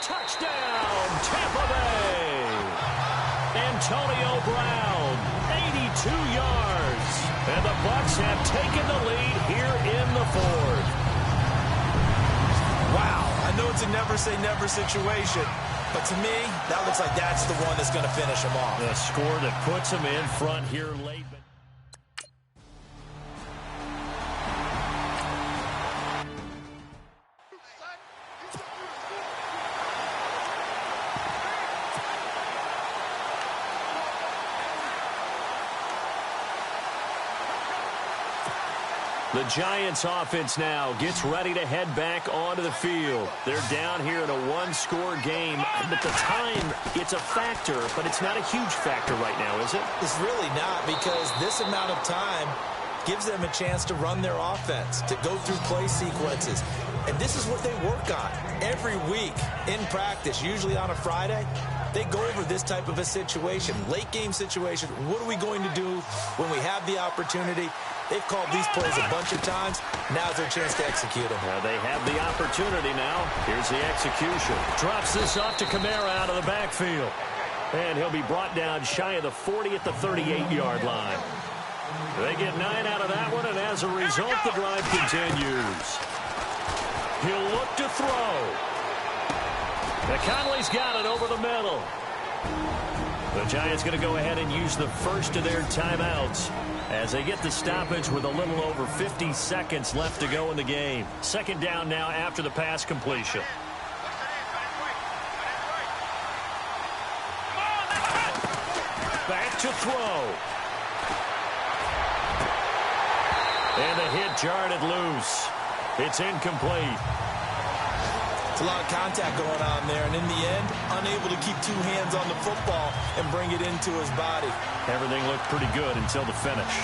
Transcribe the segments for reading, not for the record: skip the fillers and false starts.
Touchdown, Tampa Bay. Antonio Brown, 82 yards. And the Bucs have taken the lead here in the fourth. Wow, I know it's a never-say-never situation, but to me, that looks like that's the one that's going to finish him off. The score that puts him in front here late. The Giants offense now gets ready to head back onto the field. They're down here in a one-score game. But the time, it's a factor, but it's not a huge factor right now, is it? It's really not, because this amount of time gives them a chance to run their offense, to go through play sequences. And this is what they work on every week in practice, usually on a Friday. They go over this type of a situation, late-game situation. What are we going to do when we have the opportunity? They've called these plays a bunch of times. Now's their chance to execute them. They have the opportunity now. Here's the execution. Drops this off to Kamara out of the backfield. And he'll be brought down shy of the 40 at the 38-yard line. They get 9 out of that one, and as a result, the drive continues. He'll look to throw. Conley's got it over the middle. The Giants going to go ahead and use the first of their timeouts as they get the stoppage with a little over 50 seconds left to go in the game. Second down now after the pass completion. Back to throw. And the hit jarred it loose. It's incomplete. A lot of contact going on there, and in the end, unable to keep two hands on the football and bring it into his body. Everything looked pretty good until the finish.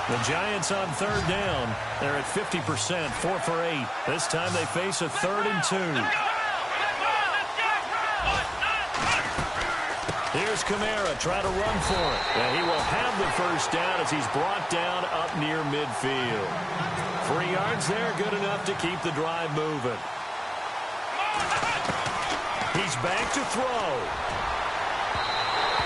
The Giants on third down. They're at 50%, 4 for 8. This time they face a 3rd and 2. Here's Kamara, try to run for it. And he will have the first down as he's brought down up near midfield. 3 yards there, good enough to keep the drive moving. He's back to throw.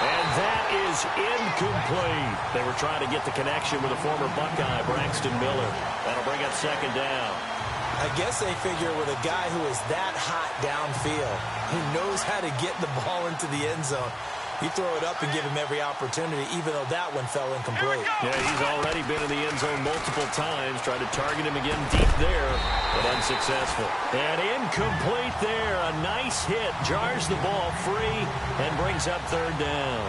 And that is incomplete. They were trying to get the connection with a former Buckeye, Braxton Miller. That'll bring up second down. I guess they figure with a guy who is that hot downfield, who knows how to get the ball into the end zone, you throw it up and give him every opportunity, even though that one fell incomplete. Yeah, he's already been in the end zone multiple times. Tried to target him again deep there, but unsuccessful. And incomplete there. A nice hit. Jars the ball free and brings up third down.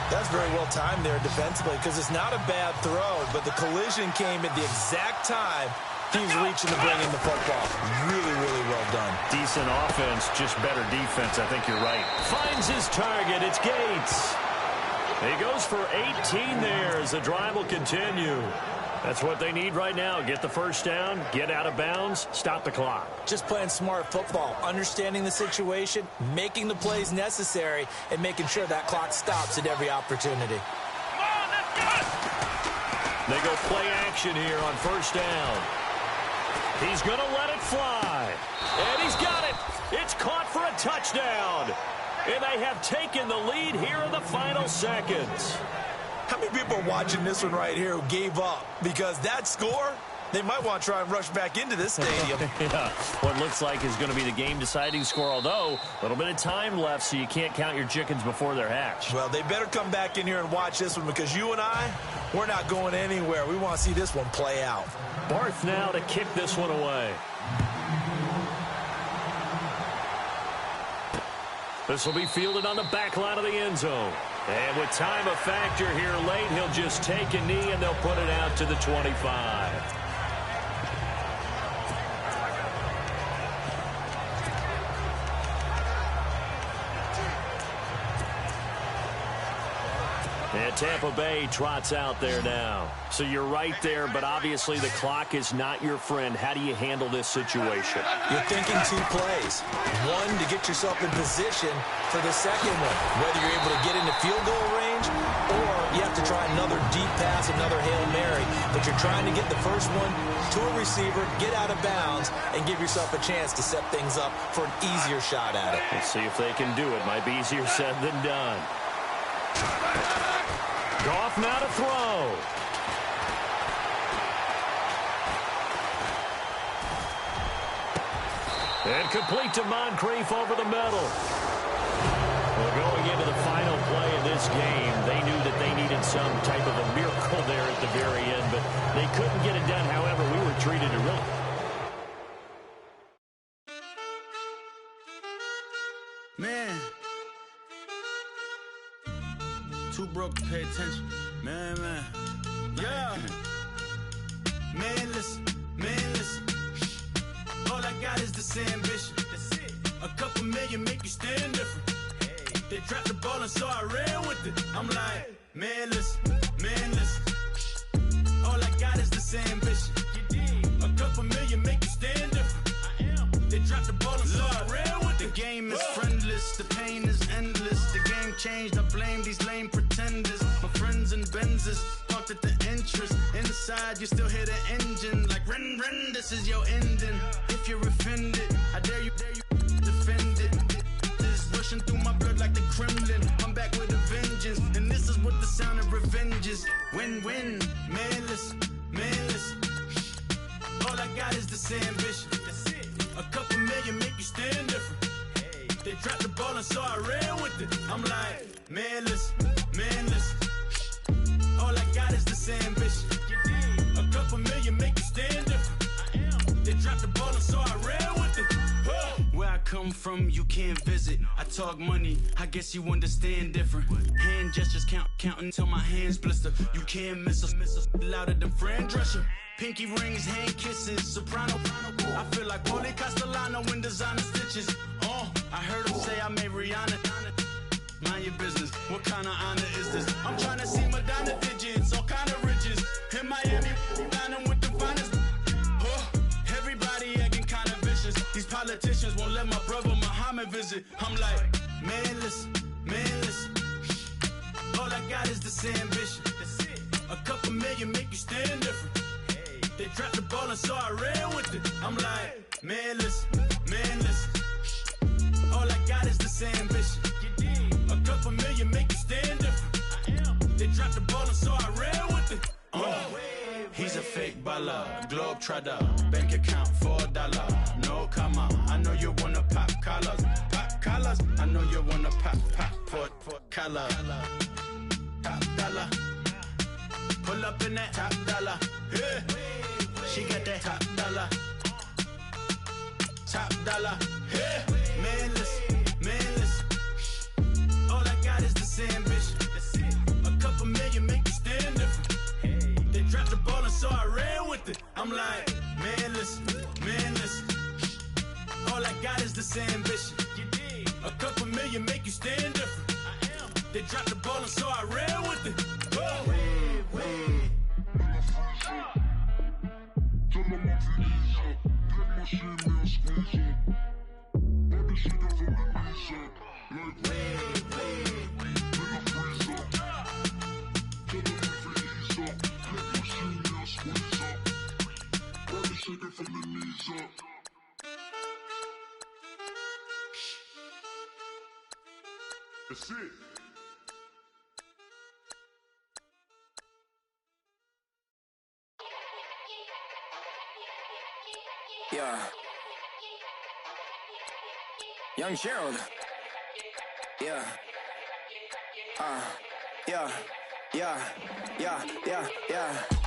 That's very well timed there defensively, because it's not a bad throw, but the collision came at the exact time he was reaching to bring in the football. Really, really well done. Decent offense, just better defense. I think you're right. Finds his target. It's Gates. He goes for 18 there as the drive will continue. That's what they need right now. Get the first down, get out of bounds, stop the clock. Just playing smart football, understanding the situation, making the plays necessary, and making sure that clock stops at every opportunity. They go play action here on first down. He's going to let it fly. And he's got it. It's caught for a touchdown. And they have taken the lead here in the final seconds. How many people are watching this one right here who gave up? Because that score, they might want to try and rush back into this stadium. Yeah, what looks like is going to be the game-deciding score, although a little bit of time left, so you can't count your chickens before they're hatched. Well, they better come back in here and watch this one, because you and I, we're not going anywhere. We want to see this one play out. Barth now to kick this one away. This will be fielded on the back line of the end zone. And with time a factor here late, he'll just take a knee and they'll put it out to the 25. And Tampa Bay trots out there now. So you're right there, but obviously the clock is not your friend. How do you handle this situation? You're thinking 2 plays. One, to get yourself in position for the second one, whether you're able to get into field goal range or you have to try another deep pass, another Hail Mary. The but you're trying to get the first one to a receiver, get out of bounds, and give yourself a chance to set things up for an easier shot at it. Let's see if they can do it. Might be easier said than done. Goff now to throw. And complete to Moncrief over the middle. Well, going into the final play of this game, they knew that they needed some type of a miracle there at the very end, but they couldn't get it done. However, we were treated to really... Man. Too broke to pay attention. Man. Yeah. Man, listen. All I got is this ambition. That's it. A couple million make you stand different. Hey. They dropped the ball and so I ran with it. I'm like, man, listen. All I got is this ambition. A couple million make you stand different. I am. They dropped the ball and so I ran with it. The game is friendless, the pain is endless. The game changed, I blame these lame pretenders. My friends and Benzes parked at the entrance. Inside, you still hear the engine. Like, rin, this is your ending. If you're offended, I dare you defend it. This rushing through my blood like the Kremlin. I'm back with a vengeance, and this is what the sound of revenge is. Win-win, man, listen. All I got is this ambition. That's it. A couple million make you stand different. Hey. They dropped the ball and so I ran with it. I'm like, man, listen. All I got is this ambition. A couple million make you stand different. I am. They dropped the ball and so I ran with it. Where I come from, you can't visit. I talk money, I guess you understand different. Hand gestures counting till my hands blister. You can't miss us louder than Fran Drescher. Pinky rings, hand kisses, soprano. I feel like Paulie Castellano in designer stitches. I heard him say I made Rihanna. Mind your business, what kind of honor is this? I'm trying to see Madonna digits, all kind of riches. In Miami, dining with the finest. Everybody acting kind of vicious. These politicians won't let my brother Muhammad visit. I'm like, man, listen. All I got is this ambition. A couple million make you stand different. They dropped the ball and so I ran with it. I'm like, man, listen. All I got is this ambition. A couple million make you stand different. I am. They dropped the ball and so I ran with it. He's a fake baller, globe trotter, bank account $4. No comma, I know you wanna pop collars. I know you wanna pop for color. Top dollar, pull up in that top dollar. Yeah. She got that top dollar. Yeah. Man, listen. All I got is this ambition. A couple million make you stand different. They dropped the ball and so I ran with it. I'm like, man, listen. All I got is this ambition. A couple million make you stand different. They dropped the ball and so I ran with it. That's it. Yeah. Young Gerald. Yeah.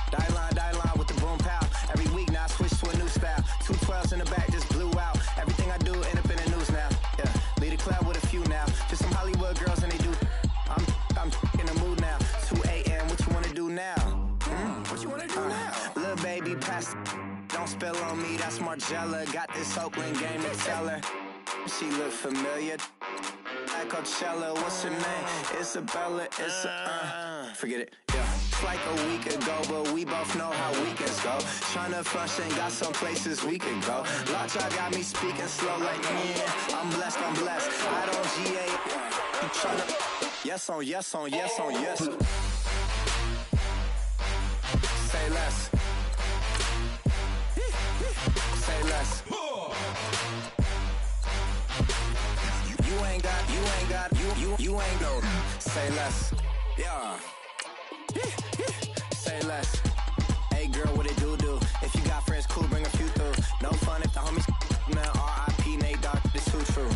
Die line with the boom pow. Every week now I switch to a new style. 212s in the back just blew out. Everything I do end up in the news now. Yeah. Lead a club with a few now. Just some Hollywood girls and they do. I'm in the mood now. 2 a.m. What you wanna do now? What you wanna do now? Little baby pass. Don't spill on me, that's Margella. Got this Oakland game to tell her. She look familiar. Like Coachella, what's her name? Isabella, forget it, yeah. It's like a week ago, but we both know how weekends go. Tryna function, got some places we could go. Lockjaw got me speaking slow like, yeah, I'm blessed. I don't GA. I'm tryna, yes on yes. Say less. Say less. Yeah. Say less. Hey girl, what it do? If you got friends, cool, bring a few through. No fun if the homies, man, R.I.P. Nate Dogg, this too true.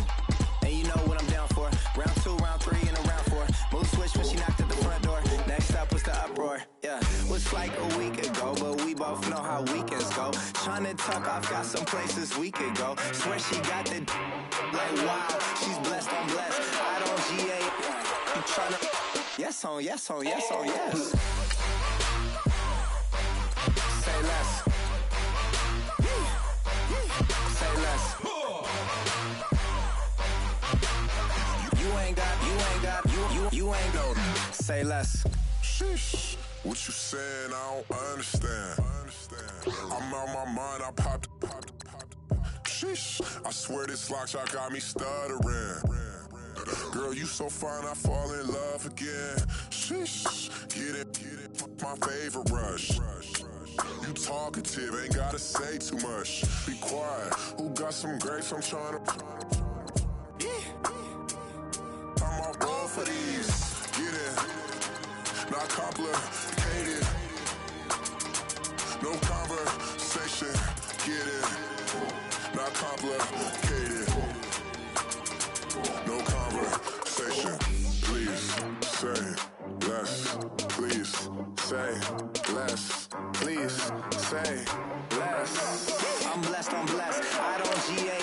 And you know what I'm down for. Round 2, round 3, and a round 4. Move switch when she knocked at the front door. Next up was the uproar. Yeah, was like a week ago, but we both know how weekends go. Tryna tuck off, got some places we could go. Swear she got the like wow, she's blessed, I'm blessed. I don't GA. You tryna yes on, yes on, yes on, yes. Say less. Say less. You ain't go. Say less. Sheesh. What you saying? I don't understand. I'm out my mind. I popped. Sheesh. I swear this lock shot got me stuttering. Girl, you so fine, I fall in love again. Sheesh. Get it. My favorite rush. You talkative, ain't gotta say too much. Be quiet. Who got some grapes? I'm trying to. I'm all roll for these. Get it. Not complicated. No conversation. Get it. Not complicated. No conversation. Please say less. Please say less. Please say less. I'm blessed, I'm blessed. I don't GA.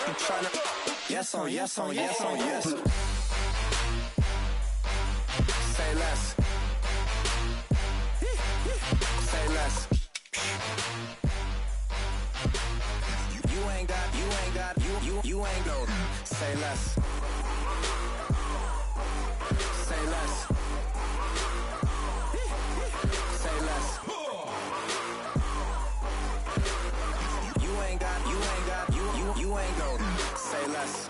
You tryna yes on, yes on, yes on, yes. Say less. Say less. You ain't got, you ain't go. Say less. Say less. Say less. You ain't go. Say less.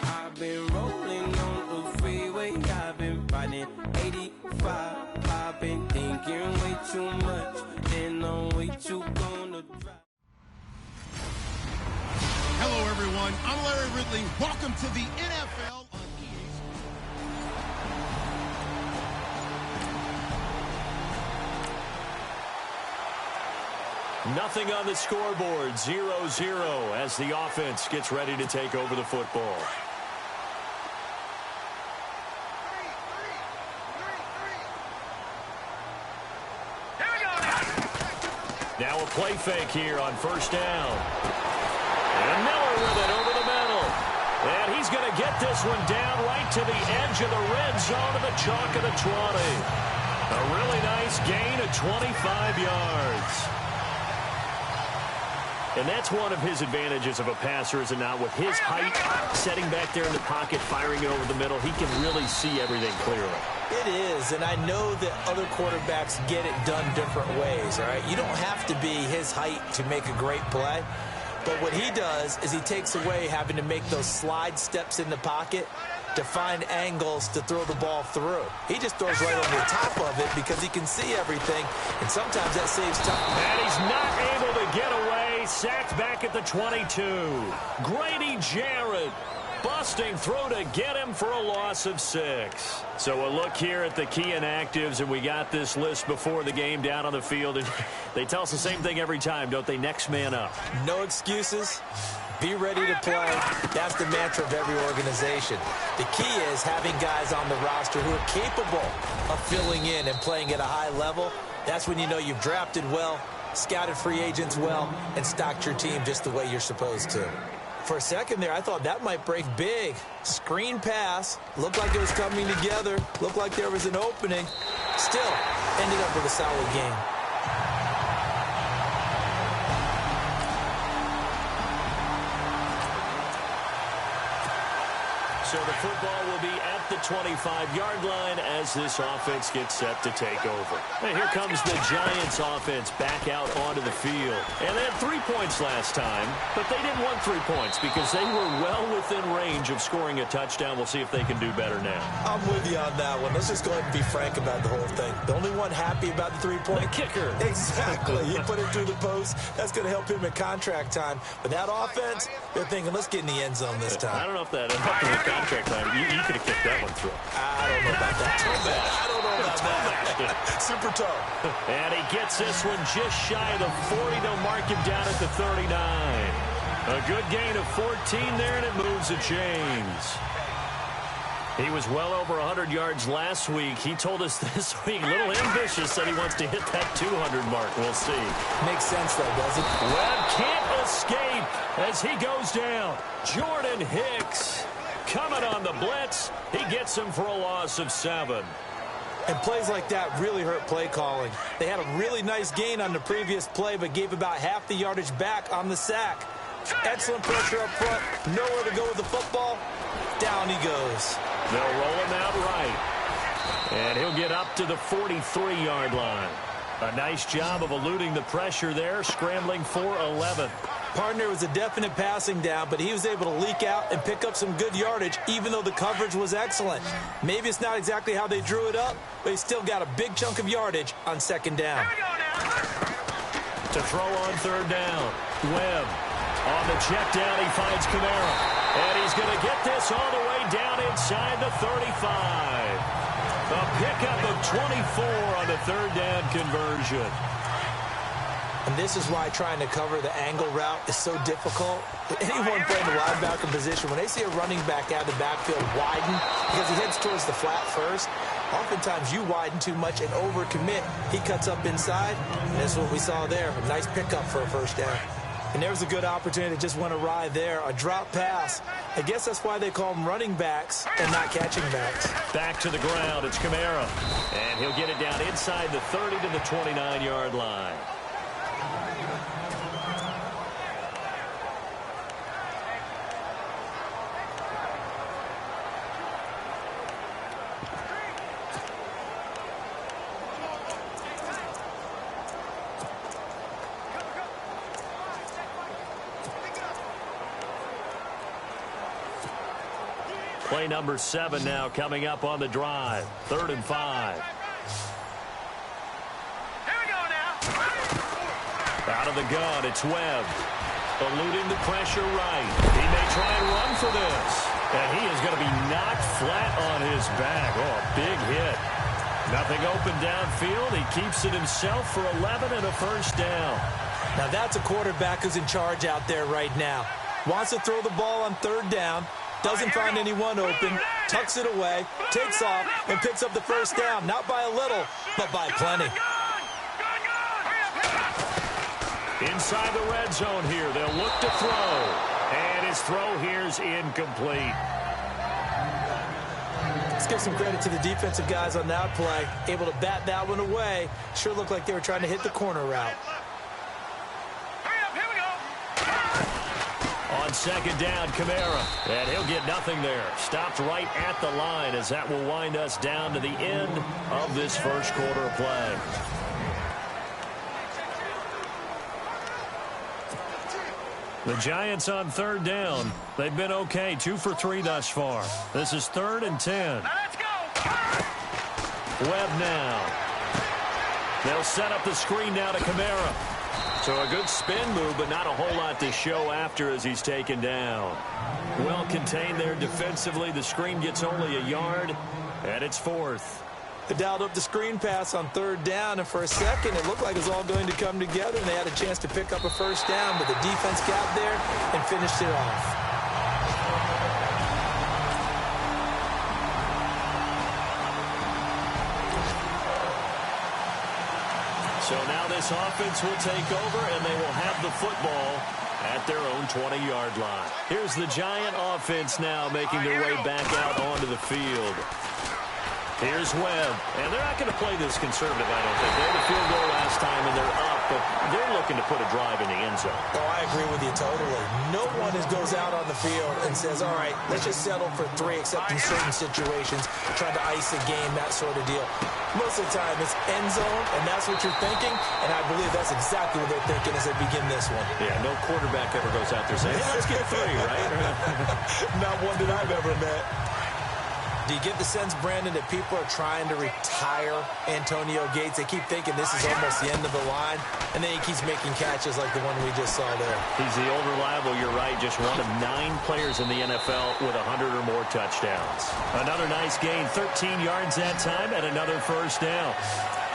I've been rolling on the freeway, I've been riding 85. I've been thinking way too much, and I'm way too gonna drive. Hello, everyone. I'm Larry Ridley. Welcome to the NFL on EA. Nothing on the scoreboard, 0-0 as the offense gets ready to take over the football. Now a play fake here on first down. And Miller with it over the middle. And he's going to get this one down right to the edge of the red zone of the chalk of the 20. A really nice gain of 25 yards. And that's one of his advantages of a passer, is it not? With his height, setting back there in the pocket, firing it over the middle, he can really see everything clearly. It is, and I know that other quarterbacks get it done different ways, all right? You don't have to be his height to make a great play. But what he does is he takes away having to make those slide steps in the pocket to find angles to throw the ball through. He just throws right over the top of it because he can see everything, and sometimes that saves time. And he's not able to get away. Sacked back at the 22. Grady Jarrett busting through to get him for a loss of 6. So a look here at the key inactives, and we got this list before the game down on the field. And they tell us the same thing every time, don't they? Next man up. No excuses. Be ready to play. That's the mantra of every organization. The key is having guys on the roster who are capable of filling in and playing at a high level. That's when you know you've drafted well, scouted free agents well, and stocked your team just the way you're supposed to. For a second there, I thought that might break big. Screen pass. Looked like it was coming together. Looked like there was an opening. Still, ended up with a solid game. So the football will be at the 25-yard line as this offense gets set to take over. And here comes the Giants offense back out onto the field. And they had 3 points last time, but they didn't want 3 points because they were well within range of scoring a touchdown. We'll see if they can do better now. I'm with you on that one. Let's just go ahead and be frank about the whole thing. The only one happy about the 3-point? The kicker. Exactly. He put it through the post. That's going to help him in contract time. But that offense, they're thinking, let's get in the end zone this time. I don't know if that helped in the contract time. You could have kicked that one through. I don't know about that. I don't know about that. Super tough. And he gets this one just shy of the 40. They'll mark him down at the 39. A good gain of 14 there, and it moves the chains. He was well over 100 yards last week. He told us this week, a little ambitious, said he wants to hit that 200 mark. We'll see. Makes sense, though, doesn't it? Webb can't escape as he goes down. Jordan Hicks coming on the blitz. He gets him for a loss of 7. And plays like that really hurt play calling. They had a really nice gain on the previous play, but gave about half the yardage back on the sack. Excellent pressure up front. Nowhere to go with the football. Down he goes. They'll roll him out right. And he'll get up to the 43-yard line. A nice job of eluding the pressure there, scrambling for 11. Partner was a definite passing down, but he was able to leak out and pick up some good yardage, even though the coverage was excellent. Maybe it's not exactly how they drew it up, but he still got a big chunk of yardage on second down. To throw on third down, Webb. On the check down, he finds Kamara. And he's going to get this all the way down inside the 35. A pickup of 24 on the third down conversion. And this is why trying to cover the angle route is so difficult. Anyone playing the linebacker position, when they see a running back out of the backfield widen because he heads towards the flat first, oftentimes you widen too much and overcommit. He cuts up inside, and that's what we saw there. A nice pickup for a first down. And there was a good opportunity that just went awry there. A drop pass. I guess that's why they call them running backs and not catching backs. Back to the ground. It's Kamara. And he'll get it down inside the 30 to the 29-yard line. Play number 7 now coming up on the drive. 3rd and 5. Here we go now. Out of the gun, it's Webb. Eluding the pressure right. He may try and run for this. And he is going to be knocked flat on his back. Oh, a big hit. Nothing open downfield. He keeps it himself for 11 and a first down. Now that's a quarterback who's in charge out there right now. Wants to throw the ball on 3rd down. Doesn't find anyone open, tucks it away, takes off, and picks up the first down. Not by a little, but by plenty. Inside the red zone here, they'll look to throw. And his throw here's incomplete. Let's give some credit to the defensive guys on that play. Able to bat that one away. Sure looked like they were trying to hit the corner route. On 2nd down, Kamara. And he'll get nothing there. Stopped right at the line as that will wind us down to the end of this first quarter of play. The Giants on 3rd down. They've been okay. 2 for 3 thus far. This is 3rd and 10. Now let's go. Webb now. They'll set up the screen now to Kamara. So a good spin move, but not a whole lot to show after as he's taken down. Well contained there defensively. The screen gets only a yard, and it's 4th. They dialed up the screen pass on 3rd down, and for a second it looked like it was all going to come together, and they had a chance to pick up a first down, but the defense got there and finished it off. So now this offense will take over, and they will have the football at their own 20-yard line. Here's the Giant offense now making their way back out onto the field. Here's Webb, and they're not going to play this conservative, I don't think. They had a field goal last time, and they're up, but they're looking to put a drive in the end zone. Oh, I agree with you totally. No one goes out on the field and says, all right, let's just settle for 3, except in certain situations, trying to ice a game, that sort of deal. Most of the time, it's end zone, and that's what you're thinking, and I believe that's exactly what they're thinking as they begin this one. Yeah, no quarterback ever goes out there saying, hey, let's get 3, right? Not one that I've ever met. Do you get the sense, Brandon, that people are trying to retire Antonio Gates? They keep thinking this is almost the end of the line, and then he keeps making catches like the one we just saw there. He's the old reliable, you're right, just one of 9 players in the NFL with 100 or more touchdowns. Another nice gain, 13 yards that time, and another first down.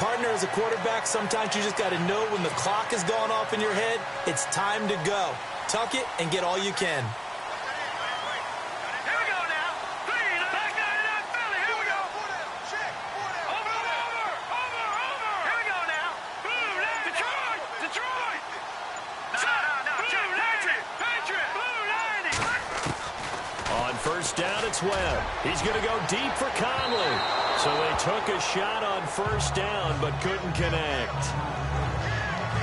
Partner, as a quarterback, sometimes you just got to know when the clock has gone off in your head, it's time to go. Tuck it and get all you can. First down, it's Webb. He's going to go deep for Conley. So they took a shot on first down, but couldn't connect.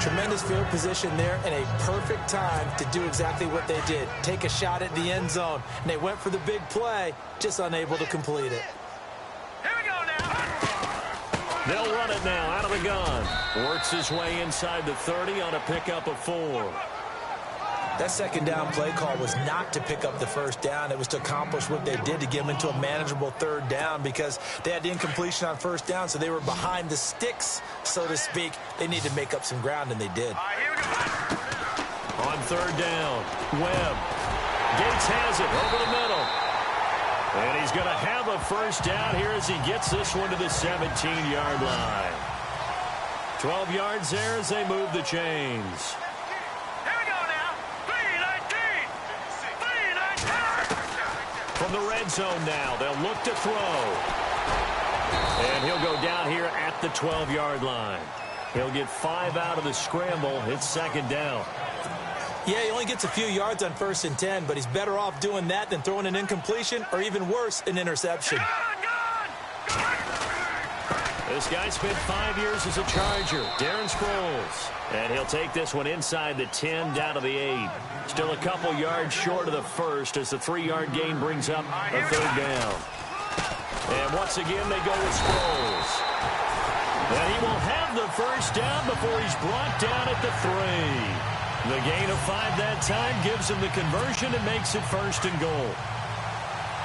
Tremendous field position there and a perfect time to do exactly what they did. Take a shot at the end zone. And they went for the big play, just unable to complete it. Here we go now. They'll run it now out of the gun. Works his way inside the 30 on a pickup of 4. That second down play call was not to pick up the first down. It was to accomplish what they did to get them into a manageable third down because they had the incompletion on first down, so they were behind the sticks, so to speak. They needed to make up some ground, and they did. On third down, Webb. Gates has it over the middle. And he's going to have a first down here as he gets this one to the 17-yard line. 12 yards there as they move the chains. From the red zone now, they'll look to throw. And he'll go down here at the 12-yard line. He'll get 5 out of the scramble. It's second down. Yeah, he only gets a few yards on 1st and 10, but he's better off doing that than throwing an incompletion or even worse, an interception. This guy spent 5 years as a Charger, Darren Sproles. And he'll take this one inside the 10 down to the 8. Still a couple yards short of the first as the 3-yard gain brings up a third down. And once again, they go with Sproles. And he will have the first down before he's brought down at the 3. The gain of 5 that time gives him the conversion and makes it 1st and goal.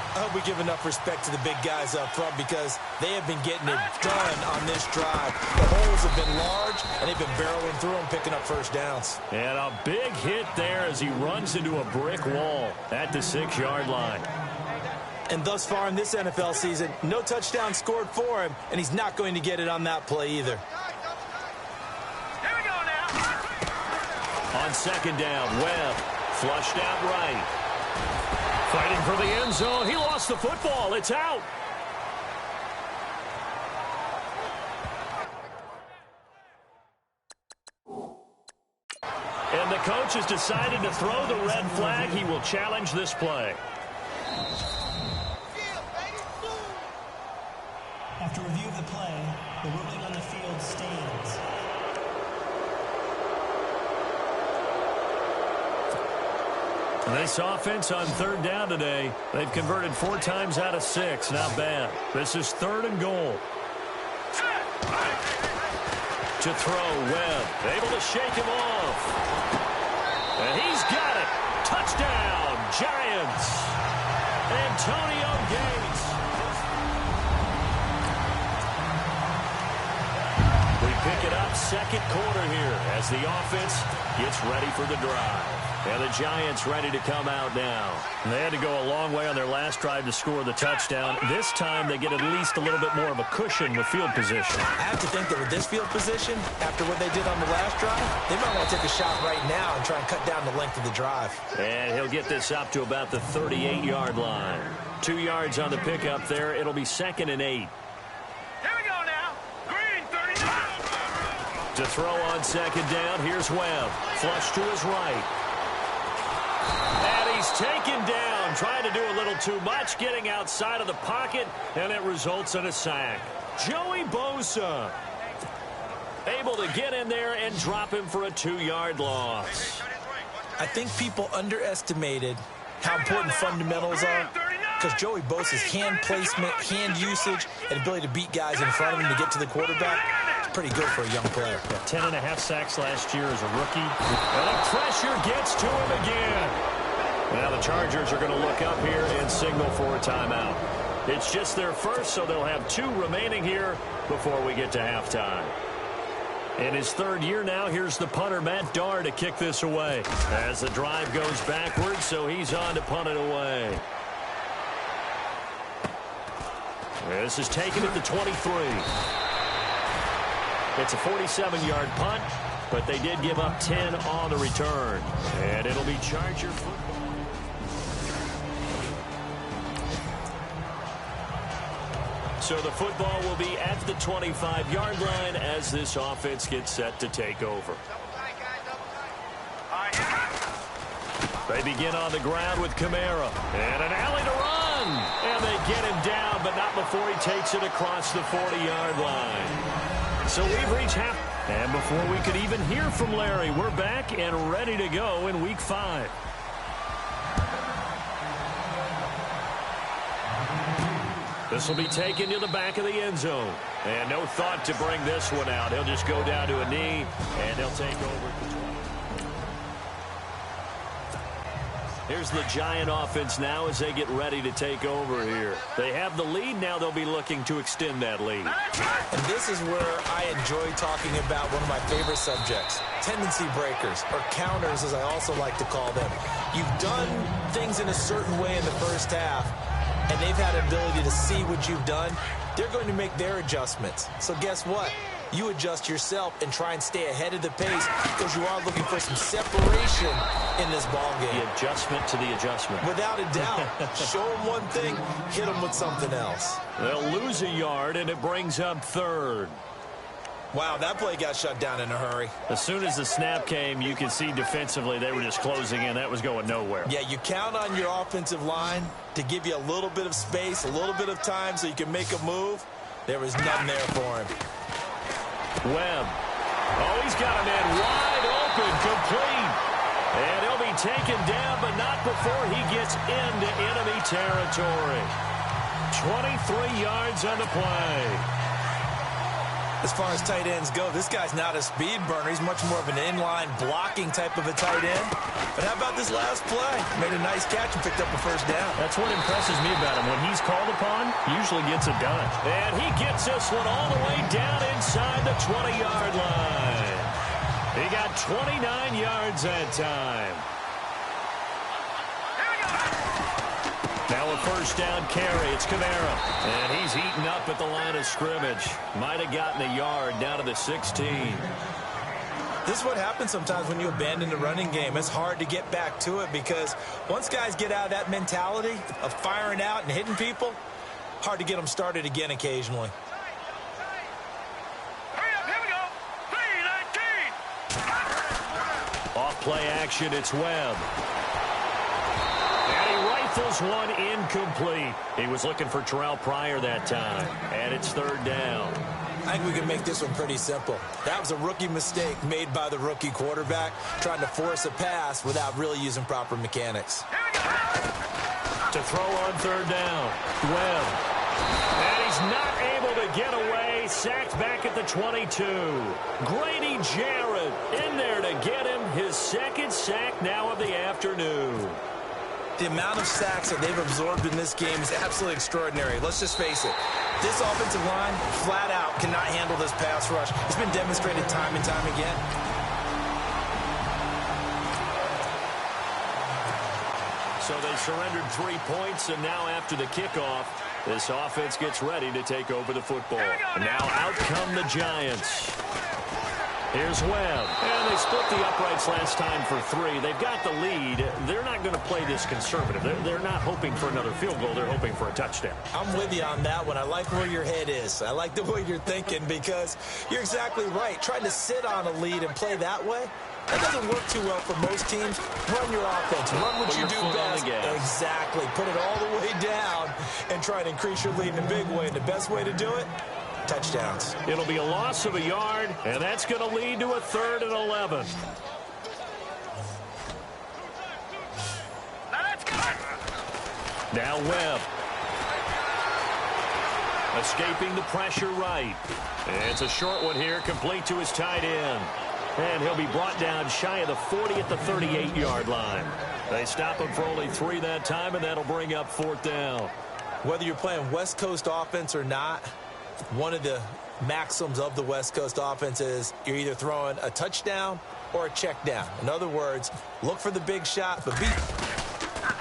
I hope we give enough respect to the big guys up front because they have been getting it done on this drive. The holes have been large, and they've been barreling through them, picking up first downs. And a big hit there as he runs into a brick wall at the 6-yard line. And thus far in this NFL season, no touchdown scored for him, and he's not going to get it on that play either. Here we go now. On second down, Webb flushed out right. Fighting for the end zone. He lost the football. It's out. And the coach has decided to throw the red flag. He will challenge this play. After review of the play, the ruling on the field stands. This offense on third down today, they've converted 4 times out of 6. Not bad. This is 3rd and goal. To throw, Webb, able to shake him off. And he's got it. Touchdown, Giants. Antonio Gates. We pick it up 2nd quarter here as the offense gets ready for the drive. And the Giants ready to come out now. They had to go a long way on their last drive to score the touchdown. This time they get at least a little bit more of a cushion with field position. I have to think that with this field position, after what they did on the last drive, they might want to take a shot right now and try and cut down the length of the drive. And he'll get this up to about the 38-yard line. 2 yards on the pickup there. It'll be 2nd and 8. Here we go now. Green 39. To throw on second down, here's Webb. Flush to his right. And he's taken down trying to do a little too much, getting outside of the pocket, and it results in a sack. Joey Bosa able to get in there and drop him for a 2-yard loss. I think people underestimated how important fundamentals are, because Joey Bosa's hand placement, hand usage, and ability to beat guys in front of him to get to the quarterback is pretty good for a young player. 10.5 sacks last year as a rookie. And the pressure gets to him again. Now the Chargers are going to look up here and signal for a timeout. It's just their first, so they'll have 2 remaining here before we get to halftime. In his 3rd year now, here's the punter, Matt Darr, to kick this away. As the drive goes backwards, so he's on to punt it away. This is taken at the 23. It's a 47-yard punt, but they did give up 10 on the return. And it'll be Charger football. So the football will be at the 25-yard line as this offense gets set to take over. They begin on the ground with Kamara. And an alley to run. And they get him down, but not before he takes it across the 40-yard line. So we've reached half. And before we could even hear from Larry, we're back and ready to go in Week 5. This will be taken to the back of the end zone. And no thought to bring this one out. He'll just go down to a knee, and they'll take over. Here's the Giant offense now as they get ready to take over here. They have the lead. Now they'll be looking to extend that lead. And this is where I enjoy talking about one of my favorite subjects, tendency breakers, or counters as I also like to call them. You've done things in a certain way in the first half, and they've had an ability to see what you've done. They're going to make their adjustments. So guess what? You adjust yourself and try and stay ahead of the pace because you are looking for some separation in this ball game. The adjustment to the adjustment. Without a doubt. Show them one thing, hit them with something else. They'll lose a yard, and it brings up 3rd. Wow, that play got shut down in a hurry. As soon as the snap came, you could see defensively they were just closing in. That was going nowhere. Yeah, you count on your offensive line to give you a little bit of space, a little bit of time so you can make a move. There was none there for him. Webb. Oh, he's got a man wide open, complete. And he'll be taken down, but not before he gets into enemy territory. 23 yards on the play. As far as tight ends go, this guy's not a speed burner. He's much more of an inline blocking type of a tight end. But how about this last play? Made a nice catch and picked up a first down. That's what impresses me about him. When he's called upon, he usually gets it done. And he gets this one all the way down inside the 20-yard line. He got 29 yards that time. Now a first down carry. It's Kamara. And he's eaten up at the line of scrimmage. Might have gotten a yard down to the 16. This is what happens sometimes when you abandon the running game. It's hard to get back to it because once guys get out of that mentality of firing out and hitting people, hard to get them started again occasionally. Off play action, it's Webb. Rifles one incomplete. He was looking for Terrell Pryor that time. And it's 3rd down. I think we can make this one pretty simple. That was a rookie mistake made by the rookie quarterback, trying to force a pass without really using proper mechanics. To throw on 3rd down. Webb. And he's not able to get away. Sacked back at the 22. Grady Jarrett in there to get him his 2nd sack now of the afternoon. The amount of sacks that they've absorbed in this game is absolutely extraordinary. Let's just face it. This offensive line, flat out, cannot handle this pass rush. It's been demonstrated time and time again. So they surrendered 3 points, and now after the kickoff, this offense gets ready to take over the football. And now out come the Giants. Here's Webb. And they split the uprights last time for 3. They've got the lead. They're not going to play this conservative. They're not hoping for another field goal. They're hoping for a touchdown. I'm with you on that one. I like where your head is. I like the way you're thinking because you're exactly right. Trying to sit on a lead and play that way, that doesn't work too well for most teams. Run your offense. Run what you do best. Exactly. Exactly. Put it all the way down and try to increase your lead in a big way. And the best way to do it, touchdowns. It'll be a loss of a yard, and that's going to lead to a 3rd and 11. Now Webb. Escaping the pressure right. It's a short one here, complete to his tight end. And he'll be brought down shy of the 40 at the 38-yard line. They stop him for only 3 that time, and that'll bring up 4th down. Whether you're playing West Coast offense or not, one of the maxims of the West Coast offense is you're either throwing a touchdown or a check down. In other words, look for the big shot, but beat.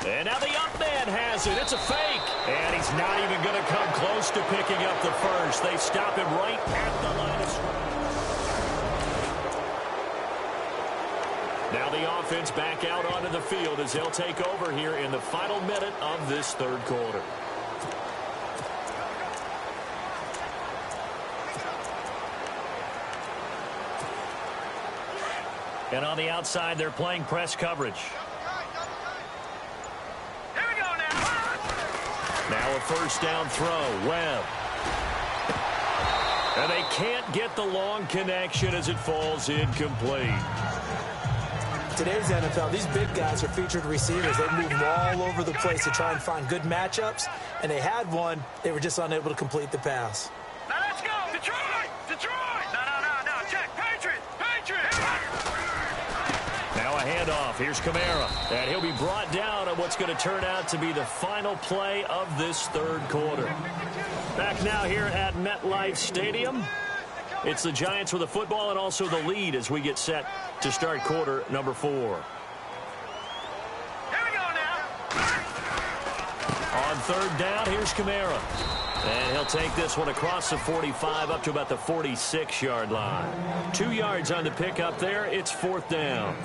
And now the up man has it. It's a fake. And he's not even going to come close to picking up the first. They stop him right at the line of scrimmage. Now the offense back out onto the field as they'll take over here in the final minute of this 3rd quarter. And on the outside, they're playing press coverage. Now a 1st down throw. Webb. And they can't get the long connection as it falls incomplete. Today's NFL, these big guys are featured receivers. They move all over the place to try and find good matchups. And they had one. They were just unable to complete the pass. Now let's go. Detroit! Detroit! No. Check. Patriots! Patriots! Now a handoff. Here's Kamara. And he'll be brought down on what's going to turn out to be the final play of this 3rd quarter. Back now here at MetLife Stadium. It's the Giants with the football and also the lead as we get set to start quarter number 4. Here we go now. On 3rd down, here's Kamara. And he'll take this one across the 45 up to about the 46-yard line. 2 yards on the pickup there. It's 4th down.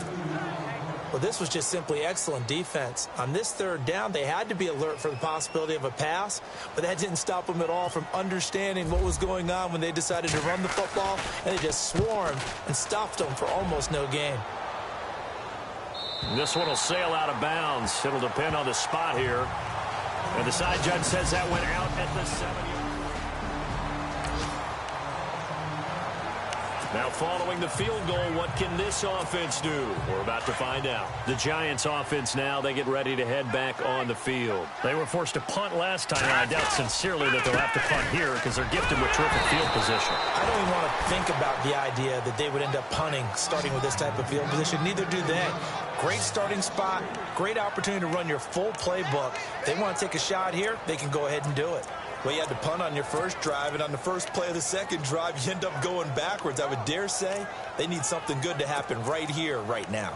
Well, this was just simply excellent defense. On this 3rd down, they had to be alert for the possibility of a pass, but that didn't stop them at all from understanding what was going on when they decided to run the football, and they just swarmed and stopped them for almost no gain. This one will sail out of bounds. It'll depend on the spot here. And the side judge says that went out at the 7-yard. Now following the field goal, what can this offense do? We're about to find out. The Giants offense now, they get ready to head back on the field. They were forced to punt last time, and I doubt sincerely that they'll have to punt here because they're gifted with terrific field position. I don't even want to think about the idea that they would end up punting starting with this type of field position. Neither do they. Great starting spot, great opportunity to run your full playbook. If they want to take a shot here, they can go ahead and do it. Well, you had to punt on your first drive, and on the first play of the second drive, you end up going backwards. I would dare say they need something good to happen right here, right now.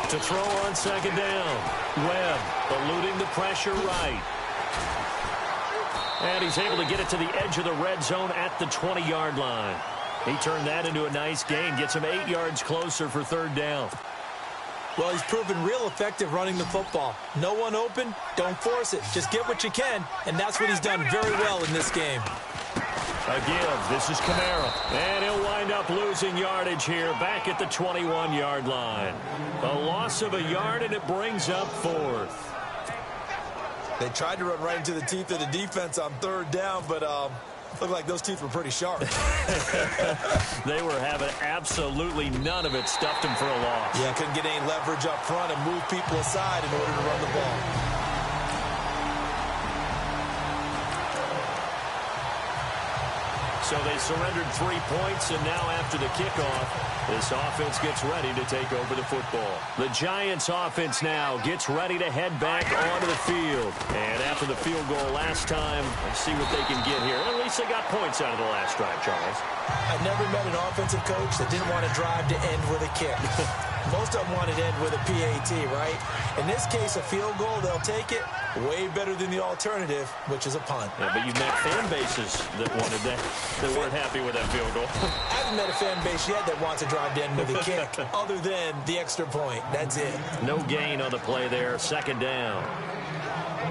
To throw on 2nd down. Webb eluding the pressure right. And he's able to get it to the edge of the red zone at the 20-yard line. He turned that into a nice gain. Gets him 8 yards closer for 3rd down. Well, he's proven real effective running the football. No one open, don't force it. Just get what you can, and that's what he's done very well in this game. A give. This is Kamara. And he'll wind up losing yardage here back at the 21-yard line. A loss of a yard, and it brings up 4th. They tried to run right into the teeth of the defense on 3rd down, but looked like those teeth were pretty sharp. They were having absolutely none of it. Stuffed him for a loss. Yeah, couldn't get any leverage up front and move people aside in order to run the ball. So they surrendered 3 points, and now after the kickoff, this offense gets ready to take over the football. The Giants offense now gets ready to head back onto the field. And after the field goal last time, let's see what they can get here. At least they got points out of the last drive, Charles. I never met an offensive coach that didn't want to drive to end with a kick. Most of them wanted to end with a PAT, right? In this case, a field goal, they'll take it. Way better than the alternative, which is a punt. Yeah, but you've met fan bases that wanted that weren't happy with that field goal. I haven't met a fan base yet that wants to drive to end with a kick, other than the extra point. That's it. No gain on the play there. 2nd down.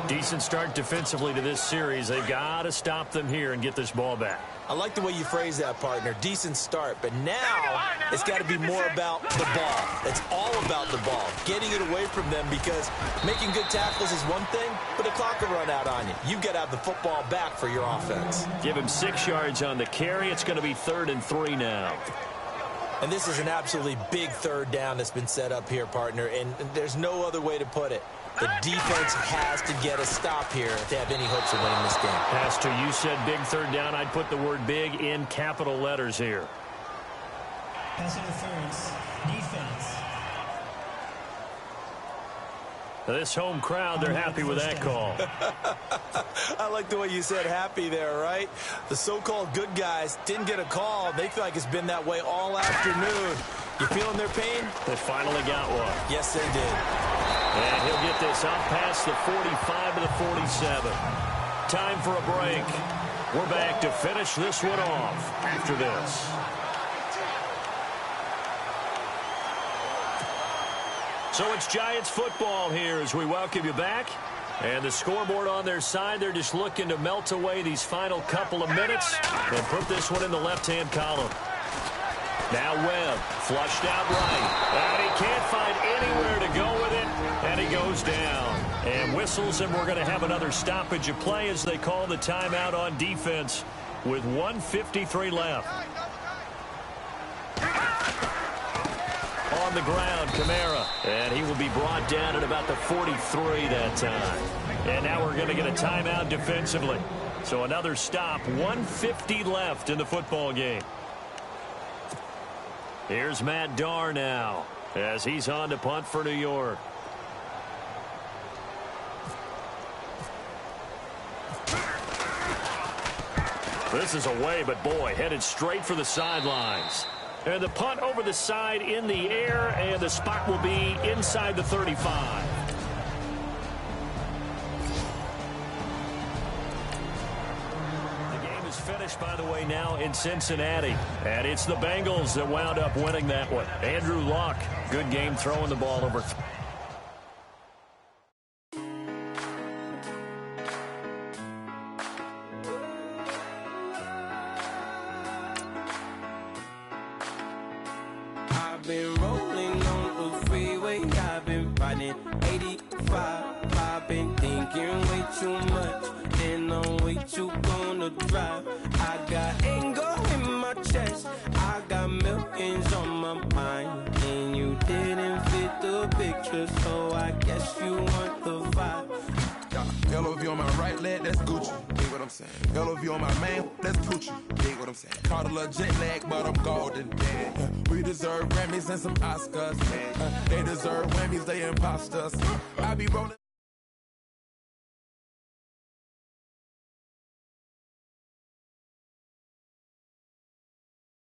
Decent start defensively to this series. They've got to stop them here and get this ball back. I like the way you phrase that, partner. Decent start. But now it's got to be more about the ball. It's all about the ball. Getting it away from them, because making good tackles is one thing, but the clock will run out on you. You've got to have the football back for your offense. Give him 6 yards on the carry. It's going to be 3rd and 3 now. And this is an absolutely big 3rd down that's been set up here, partner, and there's no other way to put it. The defense has to get a stop here if they have any hopes of winning this game. Pastor, you said big 3rd down. I'd put the word big in capital letters here. Pass interference. Defense. This home crowd, they're happy with that call. I like the way you said happy there, right? The so-called good guys didn't get a call. They feel like it's been that way all afternoon. You feeling their pain? They finally got one. Yes, they did. And he'll get this up past the 45 to the 47. Time for a break. We're back to finish this one off after this. So it's Giants football here as we welcome you back. And the scoreboard on their side, they're just looking to melt away these final couple of minutes and put this one in the left-hand column. Now Webb, flushed out right. And he can't find anywhere to go with it, and he goes down. And whistles, and we're going to have another stoppage of play as they call the timeout on defense with 1:53 left. On the ground, Kamara, and he will be brought down at about the 43 that time. And now we're going to get a timeout defensively. So another stop, 1:50 left in the football game. Here's Matt Darr now as he's on to punt for New York. This is away, but boy, headed straight for the sidelines. And the punt over the side in the air, and the spot will be inside the 35. The game is finished, by the way, now in Cincinnati. And it's the Bengals that wound up winning that one. Andrew Luck, good game throwing the ball over. Been rolling on the freeway, I've been riding 85. I've been thinking way too much, and I'm way too gonna drive. I got anger in my chest, I got millions on my mind, and you didn't fit the picture, so I guess you want the vibe. LOV on my right leg, that's Gucci. Dig what I'm saying? LOV on my man, that's Gucci. Dig what I'm saying? Caught a little jet lag, but I'm golden. Yeah. We deserve Grammys and some Oscars. They deserve Grammys, they imposters. I be rolling.